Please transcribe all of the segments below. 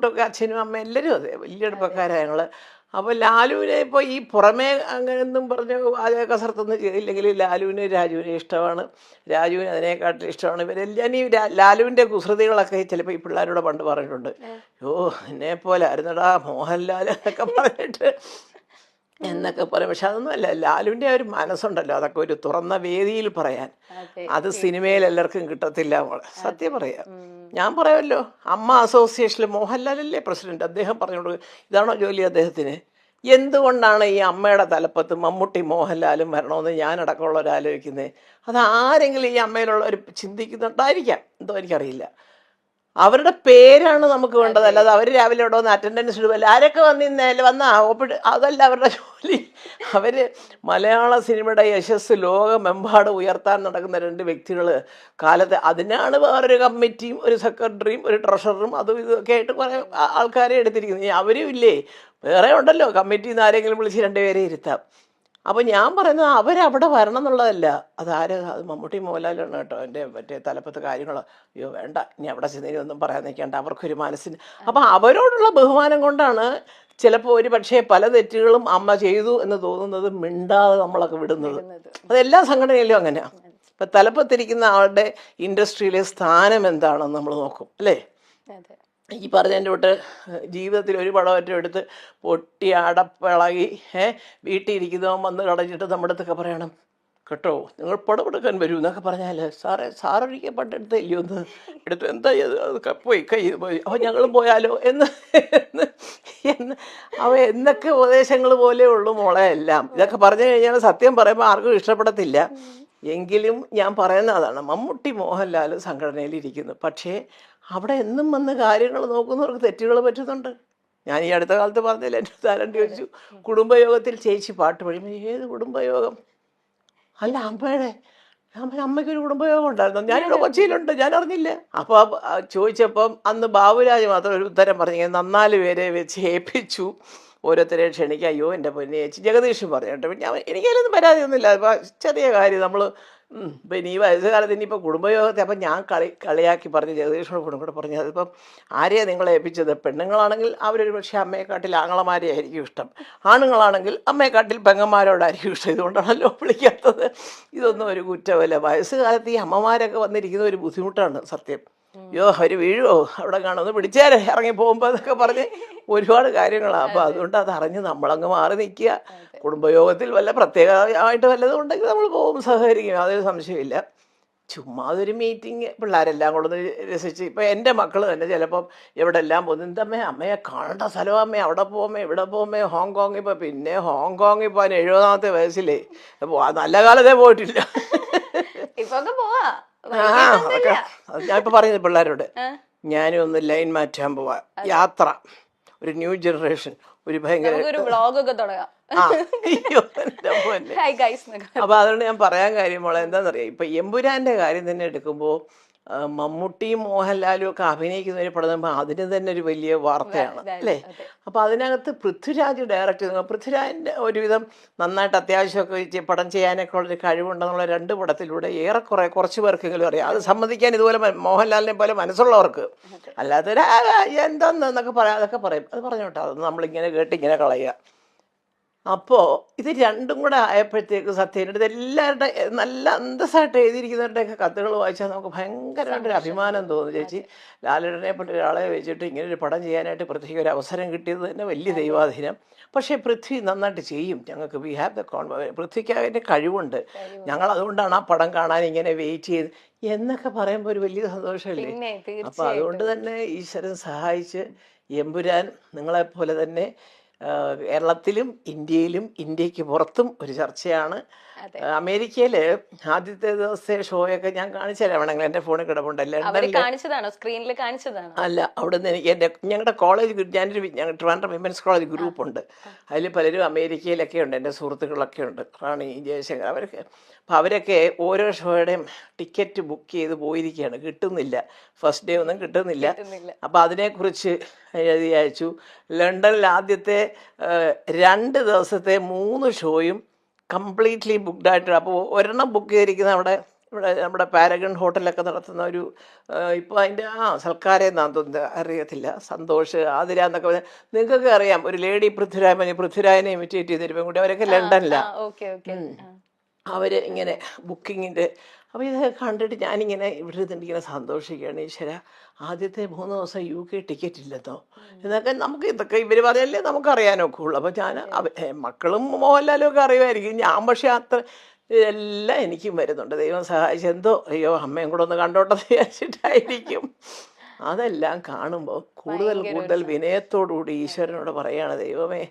ൊക്കെ അച്ഛനും അമ്മ എല്ലാവരും അതെ വലിയ അടുപ്പക്കാരാണ് ഞങ്ങൾ. അപ്പോൾ ലാലുവിനെ ഇപ്പോൾ ഈ പുറമേ അങ്ങനെയൊന്നും പറഞ്ഞ് ആചാര കസർത്തൊന്നും ചെയ്തില്ലെങ്കിൽ ലാലുവിന് രാജുവിനെ ഇഷ്ടമാണ്, രാജുവിന് അതിനെക്കാട്ടിലും ഇഷ്ടമാണ്. ഇവരെല്ലാം ഈ ലാലുവിൻ്റെ കുസൃതികളൊക്കെ ചിലപ്പോൾ ഈ പിള്ളേരോട് പണ്ട് പറഞ്ഞിട്ടുണ്ട്. ഓ എന്നെ പോലെ ആയിരുന്നടാ മോഹൻലാൽ എന്നൊക്കെ പറഞ്ഞിട്ട് എന്നൊക്കെ പറയും. പക്ഷെ അതൊന്നും അല്ല, ലാലുവിൻ്റെ ഒരു മനസ്സുണ്ടല്ലോ, അതൊക്കെ ഒരു തുറന്ന വേദിയിൽ പറയാൻ, അത് സിനിമയിൽ എല്ലാവർക്കും കിട്ടത്തില്ല മോളെ, സത്യം പറയാം. ഞാൻ പറയാമല്ലോ, അമ്മ അസോസിയേഷനിൽ മോഹൻലാലല്ലേ പ്രസിഡന്റ്, അദ്ദേഹം പറഞ്ഞോളൂ ഇതാണോ ജോലി അദ്ദേഹത്തിന്? എന്തുകൊണ്ടാണ് ഈ അമ്മയുടെ തലപ്പത്ത് മമ്മൂട്ടി മോഹൻലാലും വരണമെന്ന് ഞാനടക്കമുള്ളവർ ആലോചിക്കുന്നത്? അത് ആരെങ്കിലും ഈ അമ്മയിലുള്ള ഒരു ചിന്തിക്കുന്നുണ്ടായിരിക്കാം, എന്തോ എനിക്കറിയില്ല. അവരുടെ പേരാണ് നമുക്ക് വേണ്ടത്, അല്ലാതെ അവർ രാവിലെ ഇവിടെ വന്ന് അറ്റൻഡൻസ് ഇടുമല്ല ആരൊക്കെ വന്നിന്നേലും ഒപ്പിട്ട് അതല്ല അവരുടെ ജോലി. അവർ മലയാള സിനിമയുടെ യശസ് ലോകമെമ്പാടും ഉയർത്താൻ നടക്കുന്ന രണ്ട് വ്യക്തികൾ കാലത്ത്, അതിനാണ് വേറൊരു കമ്മിറ്റിയും ഒരു സെക്രട്ടറിയും ഒരു ട്രഷററും അതും ഇതൊക്കെ ആയിട്ട് കുറേ ആൾക്കാരെ എടുത്തിരിക്കുന്നത്. അവരും ഇല്ലേ, വേറെ ഉണ്ടല്ലോ, കമ്മിറ്റിയിൽ നിന്ന് ആരെങ്കിലും വിളിച്ച് രണ്ടുപേരെ ഇരുത്താം. അപ്പോൾ ഞാൻ പറയുന്നത് അവരവിടെ വരണം എന്നുള്ളതല്ല, അത് മമ്മൂട്ടി മോഹൻലാലാണ് കേട്ടോ എൻ്റെ മറ്റേ തലപ്പത്ത് കാര്യങ്ങൾ. അയ്യോ വേണ്ട, ഇനി അവിടെ ചെന്നതിന് ഒന്നും പറയാൻ നിൽക്കേണ്ട, അവർക്കൊരു മനസ്സിന്. അപ്പം അവരോടുള്ള ബഹുമാനം കൊണ്ടാണ് ചിലപ്പോൾ ഒരു പക്ഷേ പല തെറ്റുകളും അമ്മ ചെയ്തു എന്ന് തോന്നുന്നത് മിണ്ടാതെ നമ്മളൊക്കെ വിടുന്നത്. അതെല്ലാ സംഘടനയിലും അങ്ങനെയാണ്. ഇപ്പം തലപ്പത്തിരിക്കുന്ന ആളുടെ ഇൻഡസ്ട്രിയിലെ സ്ഥാനം എന്താണെന്ന് നമ്മൾ നോക്കും അല്ലേ. ഈ പറഞ്ഞതിൻ്റെ തൊട്ട് ജീവിതത്തിൽ ഒരു പടമറ്റം എടുത്ത് പൊട്ടി അടപ്പിളകി വീട്ടിൽ ഇരിക്കുന്നവൻ വന്ന് കടഞ്ഞിട്ട് നമ്മുടെ അടുത്തൊക്കെ പറയണം കേട്ടോ, നിങ്ങൾ പടം എടുക്കാൻ വരൂ എന്നൊക്കെ പറഞ്ഞാൽ, സാറൊരിക്കൽ പണ്ടെടുത്തില്ലയോ ഒന്ന് എടുത്തു, എന്താ അത് പോയി കൈ പോയി, അപ്പോൾ ഞങ്ങളും പോയാലോ എന്ന് അവ എന്നൊക്കെ ഉപദേശങ്ങൾ പോലെ ഉള്ളു മോളെ എല്ലാം. ഇതൊക്കെ പറഞ്ഞു കഴിഞ്ഞാൽ സത്യം പറയുമ്പോൾ ആർക്കും ഇഷ്ടപ്പെടത്തില്ല. എങ്കിലും ഞാൻ പറയുന്ന അതാണ്, മമ്മൂട്ടി മോഹൻലാൽ സംഘടനയിൽ ഇരിക്കുന്നു, പക്ഷേ അവിടെ എന്നും വന്ന് കാര്യങ്ങൾ നോക്കുന്നവർക്ക് തെറ്റുകൾ പറ്റുന്നുണ്ട്. ഞാൻ ഈ അടുത്ത കാലത്ത് പറഞ്ഞില്ല, എൻ്റെ താരണ്ട് ചോദിച്ചു കുടുംബയോഗത്തിൽ ചേച്ചി പാട്ട് പഠിക്കും. ഏത് കുടുംബയോഗം? അല്ല അമ്മയുടെ അമ്മയ്ക്കൊരു കുടുംബയോഗം ഉണ്ടായിരുന്നു, ഞാനിവിടെ കൊച്ചിയിലുണ്ട്, ഞാൻ അറിഞ്ഞില്ല. അപ്പോൾ ചോദിച്ചപ്പം അന്ന് ബാബുരാജ് മാത്രം ഒരു ഉത്തരം പറഞ്ഞു, 4 പേരെ വെച്ച് ഏൽപ്പിച്ചു ഓരോരുത്തരെ ക്ഷണിക്കുക. അയ്യോ എൻ്റെ പൊന്നെ ചേച്ചി, ജഗദീഷ് പറഞ്ഞു കേട്ടോ. ഞാൻ എനിക്കതിലൊന്നും പരാതിയൊന്നുമില്ല, അപ്പോൾ ചെറിയ കാര്യം നമ്മൾ പിന്നെ ഈ വയസ്സുകാലത്ത് ഇനിയിപ്പോൾ കുടുംബയോഗത്തെ. അപ്പം ഞാൻ കളിയാക്കി പറഞ്ഞ് ജഗദീഷിനോട് കൂടെ പറഞ്ഞു, അതിപ്പം ആരെയാണ് നിങ്ങളെ ഏൽപ്പിച്ചത്? പെണ്ണുങ്ങളാണെങ്കിൽ അവരൊരു പക്ഷേ അമ്മയെക്കാട്ടിൽ ആങ്ങളമാരെ ആയിരിക്കും ഇഷ്ടം, ആണുങ്ങളാണെങ്കിൽ അമ്മയെക്കാട്ടിൽ പെങ്ങന്മാരോടായിരിക്കും ഇഷ്ടം, ഇതുകൊണ്ടാണല്ലോ വിളിക്കാത്തത്. ഇതൊന്നും ഒരു കുറ്റമല്ല. വയസ്സുകാലത്ത് ഈ അമ്മമാരൊക്കെ വന്നിരിക്കുന്ന ഒരു ബുദ്ധിമുട്ടാണ് സത്യം. അയ്യോ അവർ വീഴുമോ അവിടെ കാണുമെന്ന് പിടിച്ചാലേ ഇറങ്ങി പോകുമ്പോൾ എന്നൊക്കെ പറഞ്ഞ് ഒരുപാട് കാര്യങ്ങളാണ്. അപ്പോൾ അതുകൊണ്ട് അതറിഞ്ഞ് നമ്മളങ്ങ് മാറി നിൽക്കുക. കുടുംബയോഗത്തിൽ വല്ല പ്രത്യേകമായിട്ട് വല്ലതും ഉണ്ടെങ്കിൽ നമ്മൾ പോകും, സഹകരിക്കും, അതൊരു സംശയമില്ല. ചുമ്മാ അതൊരു മീറ്റിംഗ്, പിള്ളേരെല്ലാം കൊണ്ടൊന്ന് രസിച്ച്. ഇപ്പം എൻ്റെ മക്കൾ തന്നെ ചിലപ്പം എവിടെല്ലാം പോകുന്നു, എന്തമ്മേ അമ്മയെ കാണേണ്ട സ്ഥലം, അമ്മേ അവിടെ പോകുമേ ഇവിടെ പോകുമേ, ഹോങ്കോങ്ങിൽ ഇപ്പോൾ പിന്നെ ഹോങ്കോങ്ങിൽ പോകാൻ 70ാമത്തെ വയസ്സിലേ നല്ല കാലത്തേ പോയിട്ടില്ല. അതൊക്കെ ഞാനിപ്പോൾ പറയുന്നത് പിള്ളേരോട്, ഞാനും ഒന്ന് ലൈൻ മാറ്റാൻ പോവാ, യാത്ര, ഒരു ന്യൂ ജനറേഷൻ, ഒരു ഭയങ്കര അപ്പൊ അതുകൊണ്ട് ഞാൻ പറയാൻ കാര്യം മോളെ എന്താണെന്നറിയാം, ഇപ്പൊ എമ്പുരാന്റെ കാര്യം തന്നെ എടുക്കുമ്പോൾ മമ്മൂട്ടിയും മോഹൻലാലും ഒക്കെ അഭിനയിക്കുന്ന ഒരു പടം അതിന് തന്നെ ഒരു വലിയ വാർത്തയാണ് അല്ലേ. അപ്പോൾ അതിനകത്ത് പൃഥ്വിരാജ് ഡയറക്റ്റ് ചെയ്ത, പൃഥ്വിരാജിൻ്റെ ഒരുവിധം നന്നായിട്ട് അത്യാവശ്യമൊക്കെ പടം ചെയ്യാനൊക്കെ ഉള്ളൊരു കഴിവുണ്ടെന്നുള്ള 2 പടത്തിലൂടെ ഏറെക്കുറെ കുറച്ച് പേർക്കെങ്കിലും അറിയാം. അത് സമ്മതിക്കാൻ ഇതുപോലെ മോഹൻലാലിനെ പോലെ മനസ്സുള്ളവർക്ക്, അല്ലാത്തൊരു എന്താന്നൊക്കെ പറയാം, അതൊക്കെ പറയും, അത് പറഞ്ഞോട്ടെ, അതൊന്നും നമ്മളിങ്ങനെ കേട്ടിങ്ങനെ കളയുക. അപ്പോൾ ഇത് രണ്ടും കൂടെ ആയപ്പോഴത്തേക്ക് സത്യം എല്ലാവരുടെ നല്ല അന്തസ്സായിട്ട് എഴുതിയിരിക്കുന്നവരുടെയൊക്കെ കത്തുകൾ വായിച്ചാൽ നമുക്ക് ഭയങ്കരമായിട്ടൊരു അഭിമാനം തോന്നും. ചേച്ചി ലാലേട്ടനെ പോലെ ഒരാളെ വെച്ചിട്ട് ഇങ്ങനൊരു പടം ചെയ്യാനായിട്ട് പൃഥ്വിക്ക് ഒരു അവസരം കിട്ടിയത് തന്നെ വലിയ ദൈവാധീനം. പക്ഷേ പൃഥ്വി നന്നായിട്ട് ചെയ്യും, ഞങ്ങൾക്ക് വി ഹാവ് ദ പൃഥ്വിക്ക് അതിൻ്റെ കഴിവുണ്ട്, ഞങ്ങൾ അതുകൊണ്ടാണ് ആ പടം കാണാൻ ഇങ്ങനെ വെയിറ്റ് ചെയ്ത് എന്നൊക്കെ പറയുമ്പോൾ ഒരു വലിയ സന്തോഷമല്ലേ. അപ്പോൾ അതുകൊണ്ട് തന്നെ ഈശ്വരൻ സഹായിച്ച് എമ്പുരാൻ നിങ്ങളെപ്പോലെ തന്നെ കേരളത്തിലും ഇന്ത്യയിലും ഇന്ത്യക്ക് പുറത്തും ഒരു ചർച്ചയാണ്. അമേരിക്കയിൽ ആദ്യത്തെ ദിവസത്തെ ഷോയൊക്കെ ഞാൻ കാണിച്ചുതരാം വേണമെങ്കിൽ, എൻ്റെ ഫോണിൽ കിടപ്പുണ്ടല്ലോ. അല്ല, അവിടെ നിന്ന് എനിക്ക് ഞങ്ങളുടെ കോളേജ്, ഞങ്ങൾ ട്രിവാൻഡ്രം വിമൻസ് കോളേജ് ഗ്രൂപ്പുണ്ട്, അതിൽ പലരും അമേരിക്കയിലൊക്കെ ഉണ്ട്, എൻ്റെ സുഹൃത്തുക്കളൊക്കെ ഉണ്ട്, റാണി ജയശങ്കർ, അവരൊക്കെ. അപ്പം അവരൊക്കെ ഓരോ ഷോയുടെയും ടിക്കറ്റ് ബുക്ക് ചെയ്ത് പോയിരിക്കുകയാണ്, കിട്ടുന്നില്ല, ഫസ്റ്റ് ഡേ ഒന്നും കിട്ടുന്നില്ല. അപ്പോൾ അതിനെക്കുറിച്ച് എഴുതി അയച്ചു. ലണ്ടനിൽ ആദ്യത്തെ 2 ദിവസത്തെ 3 ഷോയും കംപ്ലീറ്റ്ലി ബുക്ക്ഡായിട്ട്. അപ്പോൾ ഒരെണ്ണം ബുക്ക് ചെയ്തിരിക്കുന്ന അവിടെ ഇവിടെ നമ്മുടെ പാരഗൺ ഹോട്ടലൊക്കെ നടത്തുന്ന ഒരു ഇപ്പോൾ അതിൻ്റെ സൽക്കാരം എന്നാന്ന് തോന്നുന്നത് അറിയത്തില്ല, സന്തോഷ് ആതിര എന്നൊക്കെ പറഞ്ഞാൽ നിങ്ങൾക്കൊക്കെ അറിയാം. ഒരു ലേഡി പൃഥ്വിരാജിനെ ഇമിറ്റേറ്റ് ചെയ്തൊരു പെൺകുട്ടി, അവരൊക്കെ ലണ്ടനിലാണ്. അവർ ഇങ്ങനെ ബുക്കിങ്ങിൻ്റെ. അപ്പോൾ ഇതൊക്കെ കണ്ടിട്ട് ഞാനിങ്ങനെ ഇവിടെ ഇരുന്നിങ്ങനെ സന്തോഷിക്കുകയാണ്. ഈശ്വര, ആദ്യത്തെ 3 ദിവസം UK ടിക്കറ്റ് ഇല്ലെന്നോ എന്നൊക്കെ നമുക്ക് ഇതൊക്കെ ഇവർ പറഞ്ഞല്ലേ നമുക്കറിയാനൊക്കെ ഉള്ളൂ. അപ്പോൾ ഞാൻ മക്കളും മോഹൻലാലും ഒക്കെ അറിയുമായിരിക്കും, ഞാൻ പക്ഷേ അത്ര ഇതെല്ലാം എനിക്കും വരുന്നുണ്ട്. ദൈവം സഹായിച്ച് എന്തോ അയ്യോ അമ്മയും കൂടെ ഒന്ന് കണ്ടോട്ടെന്ന് വിചാരിച്ചിട്ടായിരിക്കും. അതെല്ലാം കാണുമ്പോൾ കൂടുതൽ വിനയത്തോടുകൂടി ഈശ്വരനോട് പറയാണ്, ദൈവമേ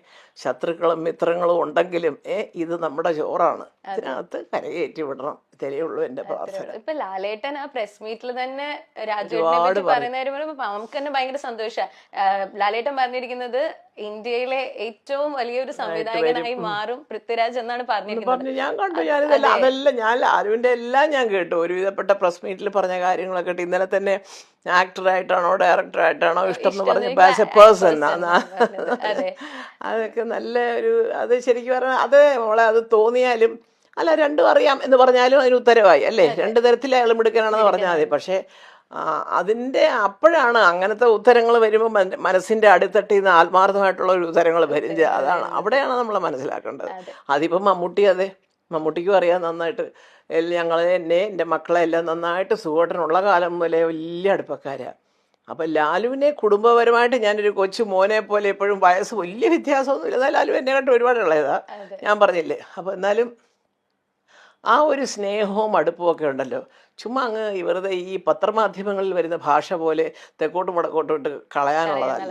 ശത്രുക്കളും മിത്രങ്ങളും ഉണ്ടെങ്കിലും ഇത് നമ്മുടെ ചോറാണ്, ഇതിനകത്ത് കരകയറ്റി വിടണം. ഇതേ ഉള്ളൂ എൻ്റെ പ്രാർത്ഥന. ഇപ്പൊ ലാലേട്ടൻ ആ പ്രസ് മീറ്റിൽ തന്നെ രാജുവേട്ടനെ പറയുന്ന കാര്യം നമുക്ക് തന്നെ ഭയങ്കര സന്തോഷമാണ്. ലാലേട്ടൻ പറഞ്ഞിരിക്കുന്നത് ഇന്ത്യയിലെ ഏറ്റവും വലിയൊരു സംവിധായകനായി മാറും പൃഥ്വിരാജ് എന്നാണ് പറഞ്ഞിരിക്കുന്നത്. ഞാൻ കണ്ടു, ഞാനിതെല്ലാം അതെല്ലാം ഞാൻ ലാലുവിൻ്റെ എല്ലാം ഞാൻ കേട്ടു. ഒരുവിധപ്പെട്ട പ്രസ് മീറ്റിൽ പറഞ്ഞ കാര്യങ്ങളൊക്കെ കേട്ടു. ഇന്നലെ തന്നെ ആക്ടറായിട്ടാണോ ഡയറക്ടറായിട്ടാണോ ഇഷ്ടം എന്ന് പറഞ്ഞ ആസ് എ പേഴ്സൺ അതൊക്കെ നല്ല ഒരു, അത് ശരിക്കും പറഞ്ഞാൽ അത് മോളെ അത് തോന്നിയാലും അല്ല രണ്ടും അറിയാം എന്ന് പറഞ്ഞാലും അതിന് ഉത്തരവായി അല്ലേ. 2 തരത്തിൽ അയാൾ മിടുക്കനാണെന്ന് പറഞ്ഞാൽ മതി. പക്ഷേ അതിൻ്റെ അപ്പോഴാണ് അങ്ങനത്തെ ഉത്തരങ്ങൾ വരുമ്പോൾ മനസ്സിൻ്റെ അടിത്തട്ടിൽ നിന്ന് ആത്മാർത്ഥമായിട്ടുള്ള ഒരു ഉത്തരങ്ങൾ വരും. അതാണ് അവിടെയാണ് നമ്മൾ മനസ്സിലാക്കേണ്ടത്. അതിപ്പം മമ്മൂട്ടിക്കും അറിയാം നന്നായിട്ട്. എൻ്റെ മക്കളെ എല്ലാം നന്നായിട്ട് സുഖമായിട്ടുള്ള കാലം മുതലേ വലിയ അടുപ്പക്കാരാണ്. അപ്പം ലാലുവിനെ കുടുംബപരമായിട്ട് ഞാനൊരു കൊച്ചു മോനെ പോലെ എപ്പോഴും വയസ്സ് വലിയ വ്യത്യാസമൊന്നുമില്ല. എന്നാൽ ലാലു എന്നെ കണ്ട് ഒരുപാട് ഉള്ളതാണ്, ഞാൻ പറഞ്ഞില്ലേ. അപ്പോൾ എന്നാലും ആ ഒരു സ്നേഹവും അടുപ്പവും ഒക്കെ ഉണ്ടല്ലോ. ചുമ്മാ അങ്ങ് വെറുതെ ഈ പത്രമാധ്യമങ്ങളിൽ വരുന്ന ഭാഷ പോലെ തെക്കോട്ടും വടക്കോട്ടും ഇട്ട് കളയാനുള്ളതല്ല.